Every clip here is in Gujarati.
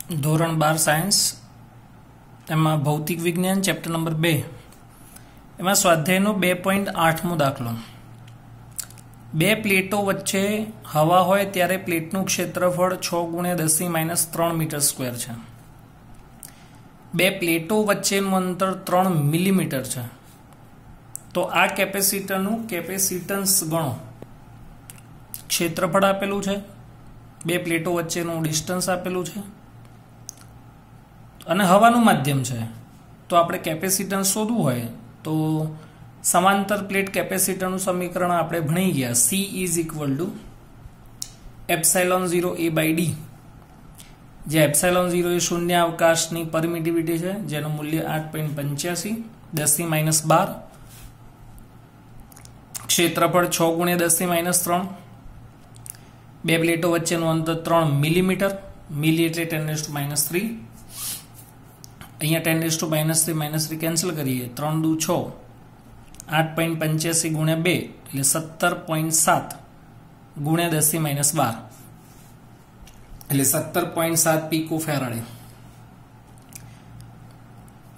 ધોરણ 12 સાયન્સ એમાં ભૌતિક વિજ્ઞાન ચેપ્ટર નંબર 2 એમાં સ્વાધ્યાયનો 2.8મો દાખલો। બે પ્લેટો વચ્ચે હવા હોય ત્યારે પ્લેટનું ક્ષેત્રફળ 6 × 10⁻³ મીટર સ્ક્વેર છે। બે પ્લેટો વચ્ચેનું અંતર 3 મિલીમીટર છે। તો આ કેપેસિટરનું કેપેસિટન્સ ગણો। ક્ષેત્રફળ આપેલું છે, બે પ્લેટો વચ્ચેનું ડિસ્ટન્સ આપેલું છે અને હવાનું માધ્યમ છે। તો આપણે કેપેસિટન્સ શોધવું હોય તો સમાંતર પ્લેટ કેપેસિટરનું સમીકરણ આપણે ભણી ગયા। C = ε0A/d, જે ε0 એ શૂન્ય અવકાશની પરમિટિવિટી છે, જેનું મૂલ્ય 8.85 10⁻12। ક્ષેત્રફળ 6 × 10⁻³। બે પ્લેટો વચ્ચેનું અંતર 3 મિલીમીટર, મિલી એટલે 10⁻³ અહીંયા 10⁻³ કેન્સલ કરીએ, 3 દુ 6, 8.85 × 2 એટલે 17.7 × 10⁻12 એટલે 17.7 પીકો ફેરાડે।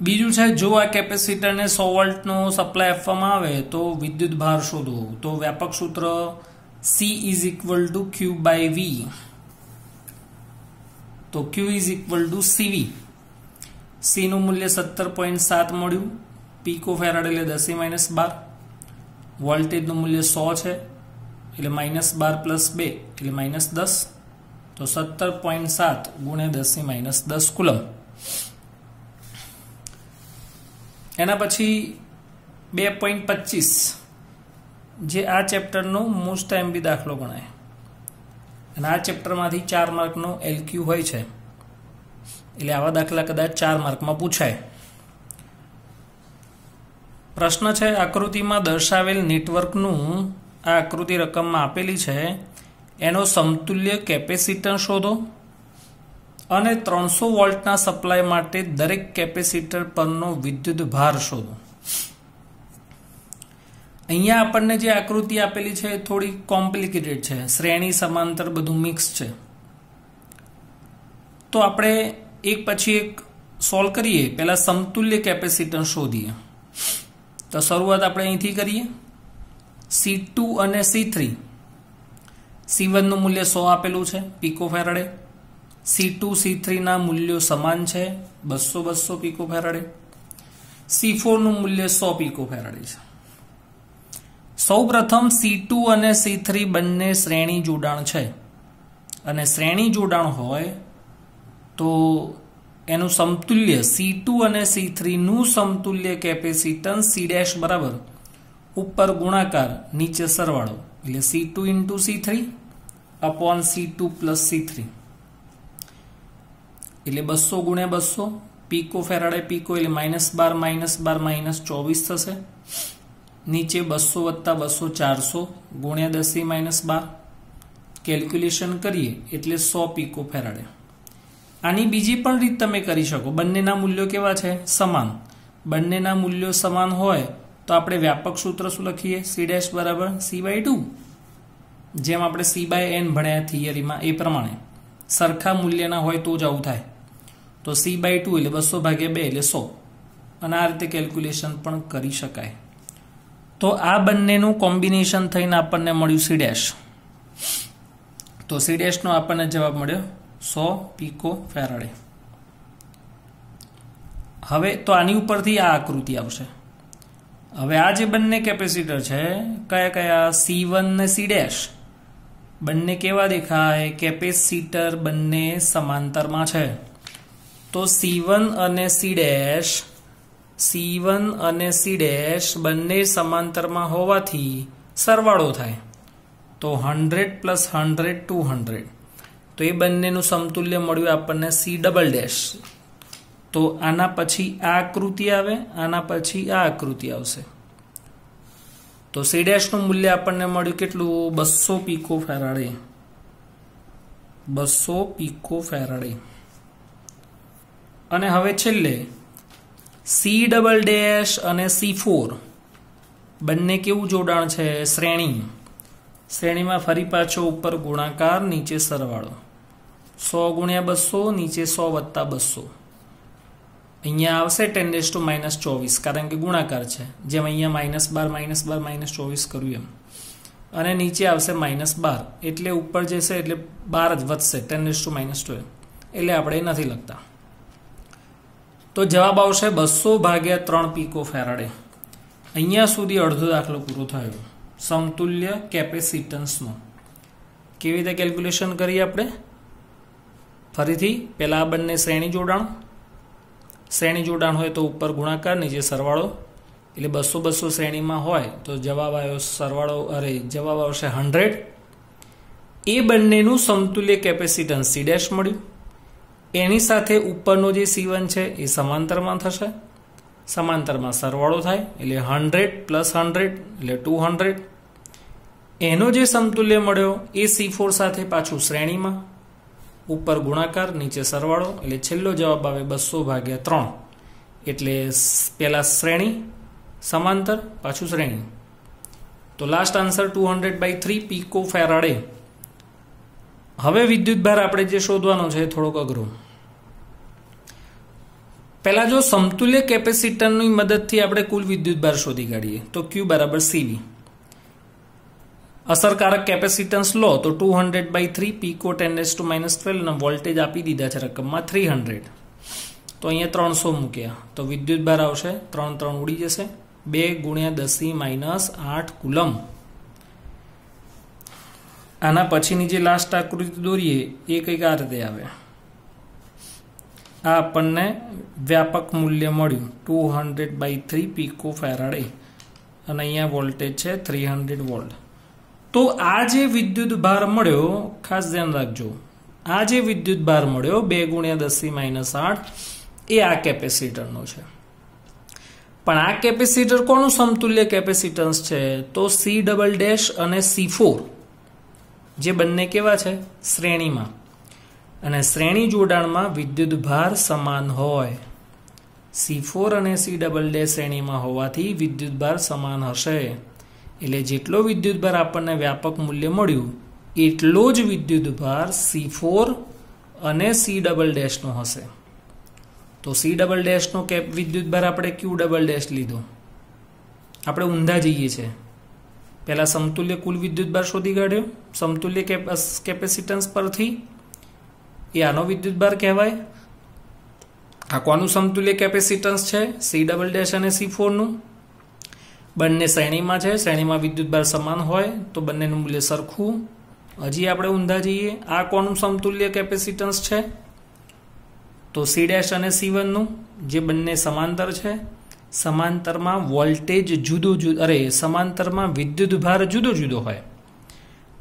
બીજું છે, જો આ કેપેસિટરને 100 વોલ્ટનો સપ્લાય આપવામાં આવે તો વિદ્યુત ભાર શોધો। તો વ્યાપક સૂત્ર C = Q/V, તો Q = CV। C નું મૂલ્ય 17.7 મળ્યું, પીકો ફેરાડ એટલે 10⁻12, વોલ્ટેજનું મૂલ્ય 100 છે એટલે -12 + 2 એટલે -10, તો 17.7 × 10⁻10 કુલમ। એના પછી 2.25 જે આ ચેપ્ટરનો મોસ્ટ એમપી દાખલો ગણાય અને આ ચેપ્ટરમાંથી 4 માર્કનો LQ હોય છે, એટલે આવા દાખલા કદાચ 4 માર્કમાં પૂછાય। પ્રશ્ન છે, આકૃતિમાં દર્શાવેલ નેટવર્કનું આ આકૃતિ રકમમાં આપેલી છે એનો સમતુલ્ય કેપેસિટન્સ શોધો અને 300 વોલ્ટના સપ્લાય માટે દરેક કેપેસિટર પરનો વિદ્યુત ભાર શોધો। અહીંયા આપણને જે આકૃતિ આપેલી છે એ થોડી કોમ્પ્લિકેટેડ છે, શ્રેણી સમાંતર બધું મિક્સ છે। તો આપણે એક પછી એક સોલ્વ કરીએ। પહેલા સમતુલ્ય કેપેસિટન્સ શોધીએ। તો શરૂઆત આપણે અહીંથી કરીએ। C2 અને C3, C1 નું મૂલ્ય 100 આપેલું છે પીકો ફેરાડે, C2 C3 ના મૂલ્યો સમાન છે 200 પીકો ફેરાડે, C4 નું મૂલ્ય 100 પીકો ફેરાડે છે। સૌપ્રથમ C2 અને C3 બંને શ્રેણી જોડાણ છે અને શ્રેણી જોડાણ હોય તો એનું સમતુલ્ય C2 અને C3 નું સમતુલ્ય કેપેસિટન્સ C' બરાબર ઉપર ગુણાકાર નીચે સરવાળો એટલે C2 × C3 upon C2 + C3 એટલે 200 × 200 પીકો ફેરાડે પીકો એટલે -12 -24 થશે। નીચે 200 + 200 400 × 10⁻12 કેલ્ક્યુલેશન કરીએ એટલે 100 પીકો ફેરાડે। આની બીજી પણ રીત તમે કરી શકો। બંનેના મૂલ્યો કેવા છે? સમાન। બંનેના મૂલ્યો સમાન હોય તો આપણે વ્યાપક સૂત્ર શું લખીએ? C' = C/2, જેમ આપણે C/n ભણ્યા થિયરીમાં એ પ્રમાણે સરખા મૂલ્યના હોય તો જ આવું થાય। તો C/2 એટલે 200/2 એટલે 100 અને આ રીતે કેલ્ક્યુલેશન પણ કરી શકાય। તો આ બંનેનું કોમ્બિનેશન થઈને આપણને મળ્યું C', તો C' નો આપણને જવાબ મળ્યો 100 પીકો ફેરાડે। હવે તો આની ઉપરથી આ આકૃતિ આવશે। હવે આ જે બંને કેપેસિટર છે કયા કયા? C1 ને C' બંને કેવા દેખાય? કેપેસિટર બંને સમાંતરમાં છે। તો C1 અને C' બંને સમાંતરમાં હોવાથી સરવાળો થાય તો 100 + 100 200, તો એ બંનેનું સમતુલ્ય મળ્યું આપણને C'। તો આના પછી આ આકૃતિ આવે, આના પછી આ આકૃતિ આવશે। તો C' નું મૂલ્ય આપણને મળ્યું કેટલું? 200 પીકો ફેરાડે, 200 પીકો ફેરાડે। અને હવે છેલ્લે C' અને C4 બંને કેવું જોડાણ છે? શ્રેણીમાં ફરી પાછો ઉપર ગુણાકાર નીચે સરવાળો 100 ગુણ્યા 200 નીચે 100 વત્તા 200 અહીંયા આવશે 10⁻²4 કારણ કે ગુણાકાર છે જેમ અહીંયા -12 -24 કર્યું એમ અને નીચે આવશે -12 એટલે ઉપર જશે એટલે 12 જ વધશે 10⁻², એટલે આપણે નથી લખતા. તો જવાબ આવશે 200/3 પીકો ફેરાડે. અહીંયા સુધી અડધો દાખલો પૂરો થયો. સમતુલ્ય કેપેસિટન્સનો કેવી રીતે કેલ્ક્યુલેશન કરીએ આપણે? ફરીથી પહેલા આ બંને શ્રેણી જોડાણ હોય તો ઉપર ગુણાકાર નીચે સરવાળો, એટલે 200 શ્રેણીમાં હોય તો જવાબ આવ્યો સરવાળો જવાબ આવશે 100. એ બંનેનું સમતુલ્ય કેપેસિટન્સ C' મળ્યું. એની સાથે ઉપરનો જે C1 છે એ સમાંતરમાં થશે, સમાંતરમાં સરવાળો થાય એટલે 100 + 100 એટલે 200. એનો જે સમતુલ્ય મળ્યો એ C4 સાથે પાછું શ્રેણીમાં, ઉપર ગુણાકાર નીચે સરવાળો, એટલે છેલ્લો જવાબ આવે 200/3. એટલે પહેલા શ્રેણી સમાંતર પાછું શ્રેણી. તો લાસ્ટ આન્સર 200/3 પીકો ફેરાડે. હવે વિદ્યુતભાર આપણે જે શોધવાનો છે થોડોક અઘરો. પહેલા જો સમતુલ્ય કેપેસિટરની મદદથી આપણે કુલ વિદ્યુતભાર શોધી કાઢીએ તો Q = CV. અસરકારક કેપેસિટન્સ લો તો 200/3 પીકો 10⁻12 અને વોલ્ટેજ આપી દીધા છે રકમમાં 300. તો અહીંયા 300 મૂક્યા તો વિદ્યુતભાર આવશે 3 ઉડી જશે 2 × 10⁻8 કુલમ. આના પછીની જે લાસ્ટ આકૃતિ દોરીએ એ કંઈક આ રીતે આવે. આ આપણને વ્યાપક મૂલ્ય મળ્યું 200/3 પીકો ફેરાડે અને અહીંયા વોલ્ટેજ છે 300 વોલ્ટ. તો આ જે વિદ્યુતભાર મળ્યો, ખાસ ધ્યાન રાખજો, આ જે વિદ્યુતભાર મળ્યો 2 × 10⁻8 એ આ કેપેસિટરનો છે. પણ આ કેપેસિટર કોનું સમતુલ્ય કેપેસિટન્સ છે? તો C" અને C4 જે બંને કેવા છે? શ્રેણીમાં. અને શ્રેણી જોડાણમાં વિદ્યુતભાર સમાન હોય. C4 અને C" શ્રેણીમાં હોવાથી વિદ્યુતભાર સમાન હશે. એટલે જેટલો વિદ્યુતભાર આપણને વ્યાપક મૂલ્ય મળ્યું એટલો જ વિદ્યુતભાર C4 અને C" નો હશે. તો C" નો વિદ્યુતભાર આપણે Q" લીધો. આપણે ઊંધા જઈએ છીએ. પહેલા સમતુલ્ય કુલ વિદ્યુતભાર શોધી કાઢ્યો સમતુલ્ય કેપેસિટન્સ પરથી, એ આનો વિદ્યુતભાર કહેવાય. આ કોનું સમતુલ્ય કેપેસિટન્સ છે? C" અને C4 નું. બંને શ્રેણીમાં છે, શ્રેણીમાં વિદ્યુતભાર સમાન હોય તો બંનેનું મૂલ્ય સરખું. હજી આપણે ઊંધા જઈએ. આ કોનું સમતુલ્ય કેપેસિટન્સ છે? તો C' અને C1 નું, જે બંને સમાંતર છે. સમાંતરમાં વોલ્ટેજ સમાંતરમાં વિદ્યુતભાર જુદો જુદો હોય.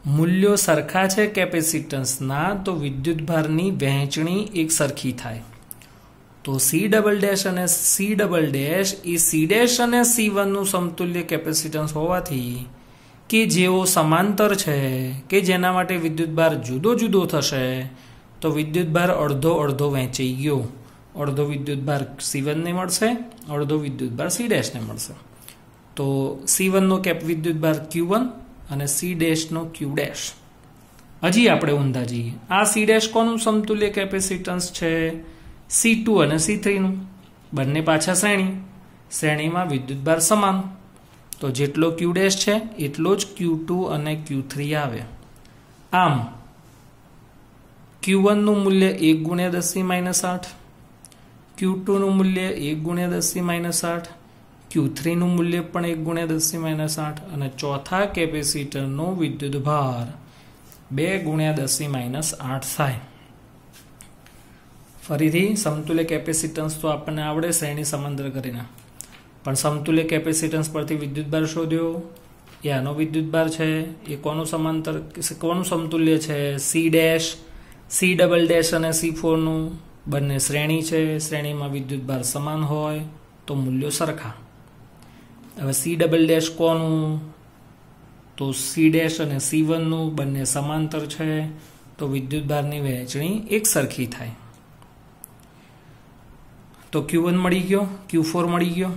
મૂલ્યો સરખા છે કેપેસિટન્સના તો વિદ્યુતભારની વહેંચણી એક સરખી થાય. તો C" અને C" એ C' અને C1 નું સમતુલ્ય કેપેસિટન્સ હોવાથી કે જેઓ સમાંતર છે કે જેના માટે વિદ્યુતભાર જુદો જુદો થશે તો વિદ્યુતભાર અડધો વહેંચાઈ ગયો. અડધો વિદ્યુતભાર C1 ને મળશે, અડધો વિદ્યુતભાર C' ને મળશે. તો C1 નો વિદ્યુતભાર Q1 અને C' નો Q'. હજી આપણે ઊંધા જઈએ. આ C' કોનું સમતુલ્ય કેપેસિટન્સ છે? C2 અને C3 નું. બંને પાછા શ્રેણીમાં વિદ્યુતભાર સમાન. તો જેટલો Q' છે એટલો જ Q2 અને Q3 આવે. આમ Q1 નું મૂલ્ય 1 × 10⁻8, Q2 નું મૂલ્ય 1 × 10⁻8, Q3 નું મૂલ્ય પણ 1 × 10⁻8 અને ચોથા કેપેસિટરનો વિદ્યુતભાર 2 × 10⁻8 થાય. ફરીથી સમતુલ્ય કેપેસિટન્સ તો આપણને આવડે શ્રેણી સમાંતર કરીને, પણ સમતુલ્ય કેપેસિટન્સ પરથી વિદ્યુતભાર શોધ્યો. એ આનો વિદ્યુતભાર છે. એ કોનું સમતુલ્ય છે? C' અને C4 નું. બંને શ્રેણી છે, શ્રેણીમાં વિદ્યુતભાર સમાન હોય તો મૂલ્યો સરખા. હવે C" કોનું? તો C' અને C1 નું. બંને સમાંતર છે તો વિદ્યુતભારની વહેંચણી એક સરખી થાય. તો Q1 મળી ગયો, Q4 મળી ગયો.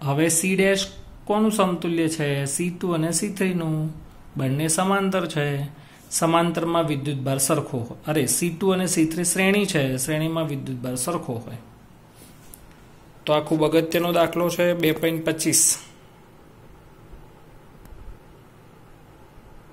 હવે C' કોનું સમતુલ્ય છે? C2 અને C3 નું. બંને સમાંતર છે સમાંતરમાં વિદ્યુતભાર સરખો હોય, અરે C2 અને C3 શ્રેણી છે, શ્રેણીમાં વિદ્યુતભાર સરખો હોય. તો આ ખૂબ અગત્યનો દાખલો છે 2.25.